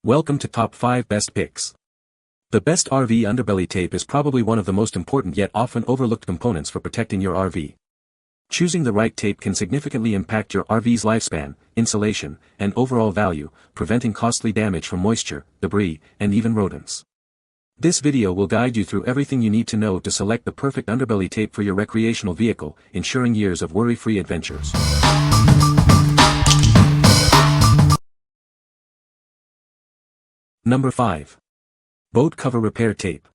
Welcome to Top 5 Best Picks. The best RV underbelly tape is probably one of the most important yet often overlooked components for protecting your RV. Choosing the right tape can significantly impact your RV's lifespan, insulation, and overall value, preventing costly damage from moisture, debris, and even rodents. This video will guide you through everything you need to know to select the perfect underbelly tape for your recreational vehicle, ensuring years of worry-free adventures. Number 5. Boat Cover Repair Tape.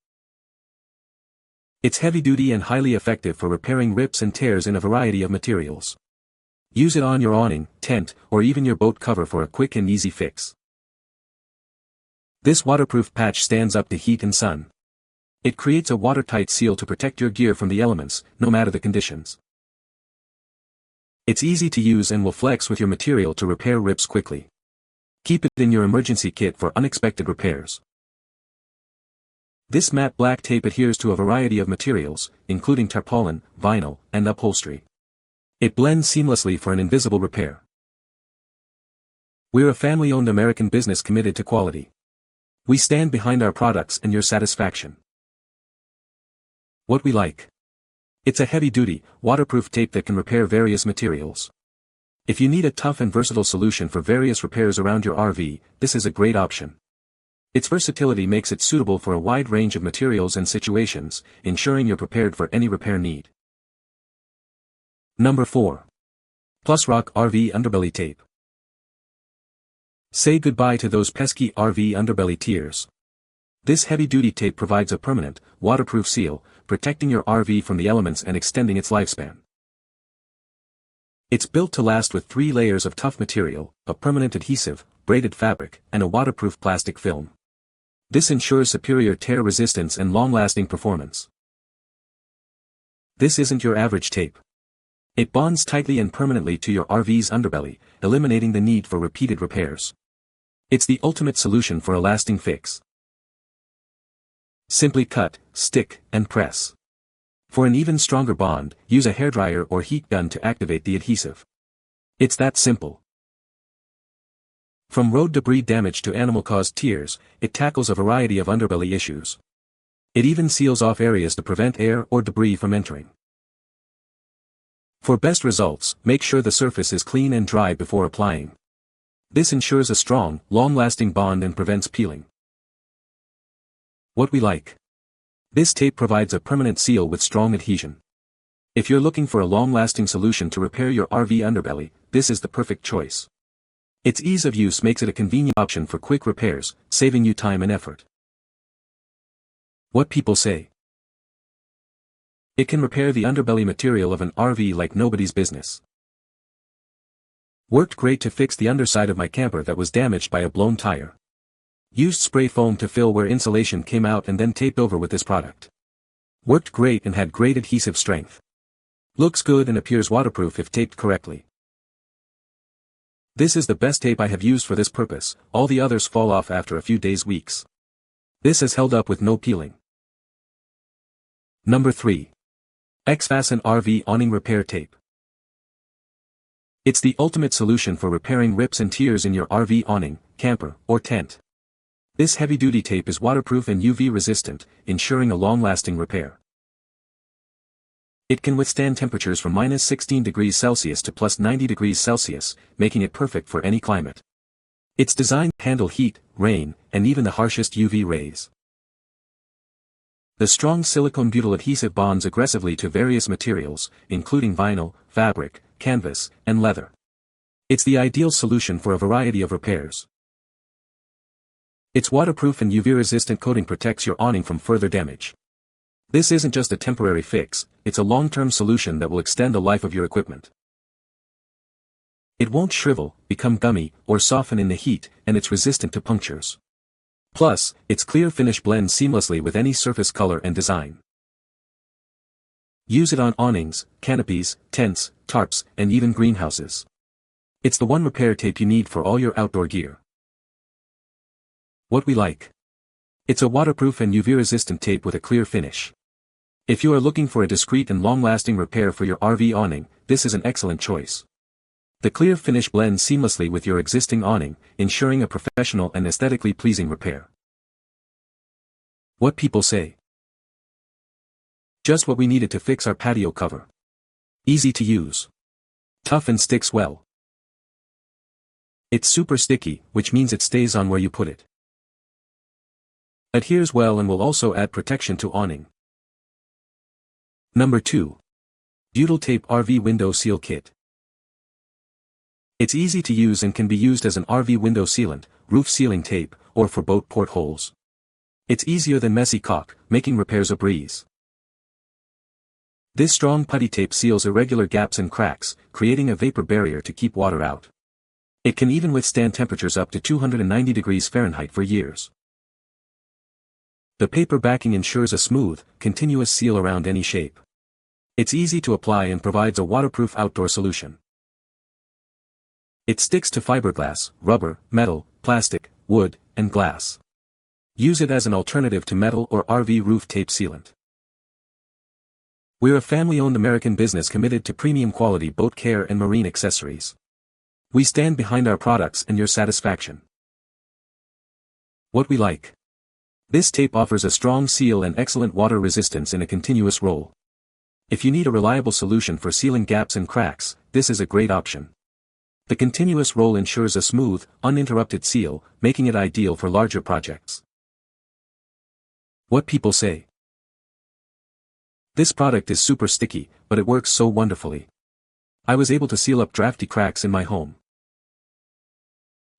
It's heavy-duty and highly effective for repairing rips and tears in a variety of materials. Use it on your awning, tent, or even your boat cover for a quick and easy fix. This waterproof patch stands up to heat and sun. It creates a watertight seal to protect your gear from the elements, no matter the conditions. It's easy to use and will flex with your material to repair rips quickly. Keep it in your emergency kit for unexpected repairs. This matte black tape adheres to a variety of materials, including tarpaulin, vinyl, and upholstery. It blends seamlessly for an invisible repair. We're a family-owned American business committed to quality. We stand behind our products and your satisfaction. What we like. It's a heavy-duty, waterproof tape that can repair various materials. If you need a tough and versatile solution for various repairs around your RV, this is a great option. Its versatility makes it suitable for a wide range of materials and situations, ensuring you're prepared for any repair need. Number 4. PlusRoc RV Underbelly Tape. Say goodbye to those pesky RV underbelly tears. This heavy-duty tape provides a permanent, waterproof seal, protecting your RV from the elements and extending its lifespan. It's built to last with 3 layers of tough material, a permanent adhesive, braided fabric, and a waterproof plastic film. This ensures superior tear resistance and long-lasting performance. This isn't your average tape. It bonds tightly and permanently to your RV's underbelly, eliminating the need for repeated repairs. It's the ultimate solution for a lasting fix. Simply cut, stick, and press. For an even stronger bond, use a hairdryer or heat gun to activate the adhesive. It's that simple. From road debris damage to animal-caused tears, it tackles a variety of underbelly issues. It even seals off areas to prevent air or debris from entering. For best results, make sure the surface is clean and dry before applying. This ensures a strong, long-lasting bond and prevents peeling. What we like. This tape provides a permanent seal with strong adhesion. If you're looking for a long-lasting solution to repair your RV underbelly, this is the perfect choice. Its ease of use makes it a convenient option for quick repairs, saving you time and effort. What people say. It can repair the underbelly material of an RV like nobody's business. Worked great to fix the underside of my camper that was damaged by a blown tire. Used spray foam to fill where insulation came out and then taped over with this product. Worked great and had great adhesive strength. Looks good and appears waterproof if taped correctly. This is the best tape I have used for this purpose, all the others fall off after a few days weeks. This has held up with no peeling. Number 3. XFasten RV Awning Repair Tape. It's the ultimate solution for repairing rips and tears in your RV awning, camper, or tent. This heavy-duty tape is waterproof and UV-resistant, ensuring a long-lasting repair. It can withstand temperatures from -16 degrees Celsius to +90 degrees Celsius, making it perfect for any climate. It's designed to handle heat, rain, and even the harshest UV rays. The strong silicone butyl adhesive bonds aggressively to various materials, including vinyl, fabric, canvas, and leather. It's the ideal solution for a variety of repairs. Its waterproof and UV-resistant coating protects your awning from further damage. This isn't just a temporary fix, it's a long-term solution that will extend the life of your equipment. It won't shrivel, become gummy, or soften in the heat, and it's resistant to punctures. Plus, its clear finish blends seamlessly with any surface color and design. Use it on awnings, canopies, tents, tarps, and even greenhouses. It's the one repair tape you need for all your outdoor gear. What we like. It's a waterproof and UV-resistant tape with a clear finish. If you are looking for a discreet and long-lasting repair for your RV awning, this is an excellent choice. The clear finish blends seamlessly with your existing awning, ensuring a professional and aesthetically pleasing repair. What people say. Just what we needed to fix our patio cover. Easy to use. Tough and sticks well. It's super sticky, which means it stays on where you put it. Adheres well and will also add protection to awning. Number 2. Butyl Tape RV Window Seal Kit. It's easy to use and can be used as an RV window sealant, roof sealing tape, or for boat portholes. It's easier than messy caulk, making repairs a breeze. This strong putty tape seals irregular gaps and cracks, creating a vapor barrier to keep water out. It can even withstand temperatures up to 290 degrees Fahrenheit for years. The paper backing ensures a smooth, continuous seal around any shape. It's easy to apply and provides a waterproof outdoor solution. It sticks to fiberglass, rubber, metal, plastic, wood, and glass. Use it as an alternative to metal or RV roof tape sealant. We're a family-owned American business committed to premium quality boat care and marine accessories. We stand behind our products and your satisfaction. What we like. This tape offers a strong seal and excellent water resistance in a continuous roll. If you need a reliable solution for sealing gaps and cracks, this is a great option. The continuous roll ensures a smooth, uninterrupted seal, making it ideal for larger projects. What people say. This product is super sticky, but it works so wonderfully. I was able to seal up drafty cracks in my home.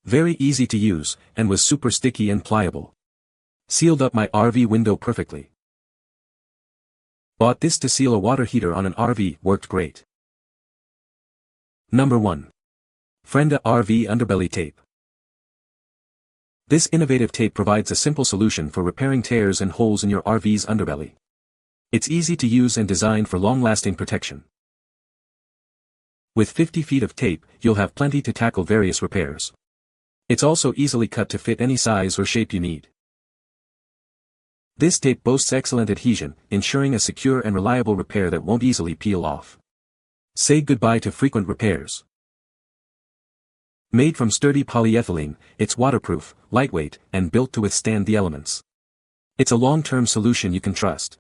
Very easy to use, and was super sticky and pliable. Sealed up my RV window perfectly. Bought this to seal a water heater on an RV, worked great. Number 1. Frienda RV Underbelly Tape. This innovative tape provides a simple solution for repairing tears and holes in your RV's underbelly. It's easy to use and designed for long-lasting protection. With 50 feet of tape, you'll have plenty to tackle various repairs. It's also easily cut to fit any size or shape you need. This tape boasts excellent adhesion, ensuring a secure and reliable repair that won't easily peel off. Say goodbye to frequent repairs. Made from sturdy polyethylene, it's waterproof, lightweight, and built to withstand the elements. It's a long-term solution you can trust.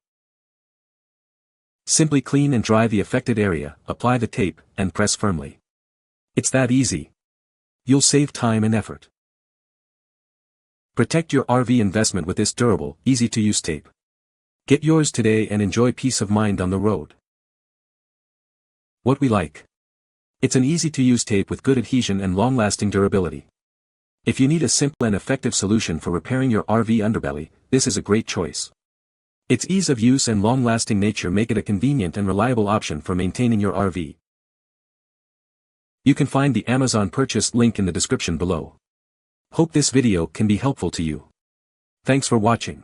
Simply clean and dry the affected area, apply the tape, and press firmly. It's that easy. You'll save time and effort. Protect your RV investment with this durable, easy-to-use tape. Get yours today and enjoy peace of mind on the road. What we like. It's an easy-to-use tape with good adhesion and long-lasting durability. If you need a simple and effective solution for repairing your RV underbelly, this is a great choice. Its ease of use and long-lasting nature make it a convenient and reliable option for maintaining your RV. You can find the Amazon purchase link in the description below. Hope this video can be helpful to you. Thanks for watching.